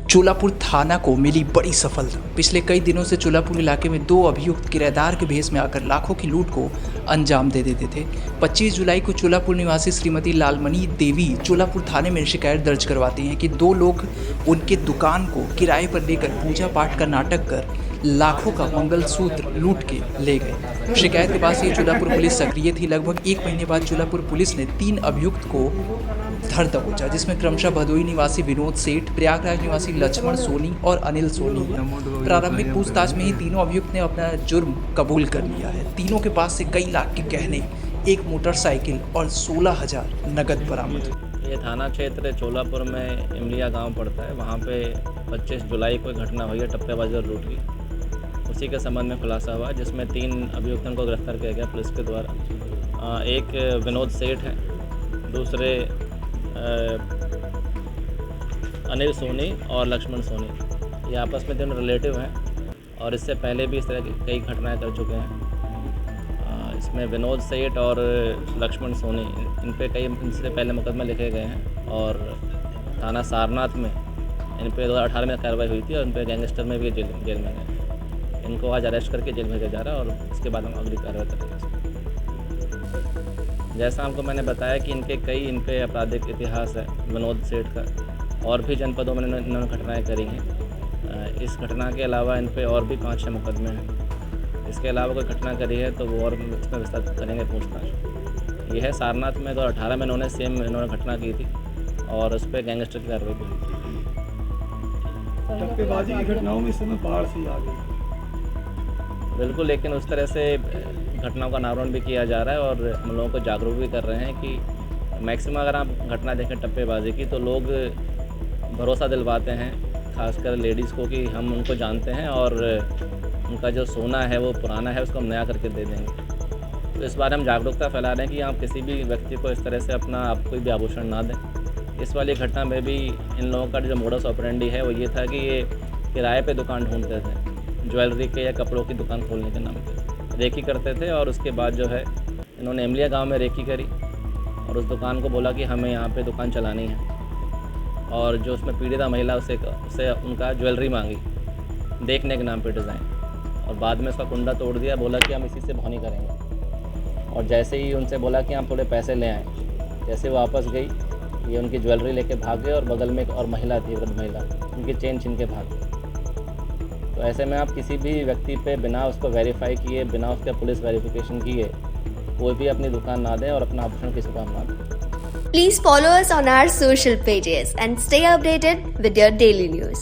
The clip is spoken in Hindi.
चोलापुर थाना को मिली बड़ी सफलता। पिछले कई दिनों से चोलापुर इलाके में दो अभियुक्त किराएदार के भेष में आकर लाखों की लूट को अंजाम दे देते थे। 25 जुलाई को चोलापुर निवासी श्रीमती लालमणि देवी चोलापुर थाने में शिकायत दर्ज करवाती हैं कि दो लोग उनके दुकान को किराए पर लेकर पूजा पाठ का नाटक कर लाखों का मंगलसूत्र लूट के ले गए। शिकायत के बाद से चोलापुर पुलिस सक्रिय थी। लगभग 1 महीने बाद चोलापुर पुलिस ने 3 अभियुक्त को धर दबोचा, जिसमें क्रमशः भदोई निवासी विनोद सेठ, प्रयागराज निवासी लक्ष्मण सोनी और अनिल सोनी। प्रारंभिक पूछताछ में ही तीनों अभियुक्त ने अपना जुर्म कबूल कर लिया है। तीनों के पास से कई लाख के गहने, एक मोटरसाइकिल और 16,000 नकद बरामद। ये थाना क्षेत्र चोलापुर में इमलिया गांव पड़ता है। वहाँ पे 25 जुलाई को घटना हुई है टप्पेबाजी और लूट की। उसी के संबंध में खुलासा हुआ, जिसमें 3 अभियुक्तों को गिरफ्तार किया गया पुलिस के द्वारा। एक विनोद सेठ है, दूसरे अनिल सोनी और लक्ष्मण सोनी। ये आपस में दोनों रिलेटिव हैं और इससे पहले भी इस तरह की कई घटनाएं कर चुके हैं। इसमें विनोद सेठ और लक्ष्मण सोनी इन पे कई इनसे पहले मुकदमे लिखे गए हैं और थाना सारनाथ में इन पे 2018 में कार्रवाई हुई थी और इन पे गैंगस्टर में भी जेल में गए। इनको आज अरेस्ट करके जेल भेजा जा रहा है और इसके बाद हम अगली कार्रवाई करेंगे। जैसा हमको मैंने बताया कि इन पे आपराधिक इतिहास है विनोद सेठ का, और भी जनपदों में इन्होंने घटनाएं करी हैं। इस घटना के अलावा इन पे और भी 5-6 मुकदमे हैं। इसके अलावा कोई घटना करी है तो वो और इसमें विस्तार करेंगे पूछताछ। यह है सारनाथ में 2018 में इन्होंने घटना की थी और उस पर गैंगस्टर की कार्रवाई की थी। टप्पेबाजी की घटनाओं में इस समय बाढ़ से आ गई। बिल्कुल, लेकिन उस तरह से घटनाओं का अनावरण भी किया जा रहा है और हम लोगों को जागरूक भी कर रहे हैं कि मैक्सिमम अगर आप घटना देखें टप्पेबाजी की तो लोग भरोसा दिलवाते हैं, खासकर लेडीज़ को, कि हम उनको जानते हैं और उनका जो सोना है वो पुराना है, उसको हम नया करके दे देंगे। तो इस बारे हम जागरूकता फैला रहे हैं कि आप किसी भी व्यक्ति को इस तरह से आप कोई भी आभूषण ना दें। इस वाली घटना में भी इन लोगों का जो मोडस ऑपरेंडी है वो ये था कि ये किराए पे दुकान ढूंढते थे, ज्वेलरी के या कपड़ों की दुकान खोलने के नाम पे रेकी करते थे। और उसके बाद जो है इन्होंने इमलिया गांव में रेकी करी और उस दुकान को बोला कि हमें यहाँ पे दुकान चलानी है, और जो उसमें पीड़िता महिला उससे उनका ज्वेलरी मांगी देखने के नाम पे डिज़ाइन, और बाद में उसका कुंडा तोड़ दिया, बोला कि हम इसी से भौनी करेंगे। और जैसे ही उनसे बोला कि आप थोड़े पैसे ले आएँ, जैसे वो वापस गई ये उनकी ज्वेलरी लेके भाग गए और बगल में एक और महिला थी, वृद्ध महिला, उनकी चेन छीन के भाग गई। तो ऐसे में आप किसी भी व्यक्ति पे बिना उसको वेरीफाई किए, बिना उसके पुलिस वेरिफिकेशन किए कोई भी अपनी दुकान ना दें और अपना आभूषण किसी को हम ना दें। Please follow us on our social pages and stay updated with your daily news.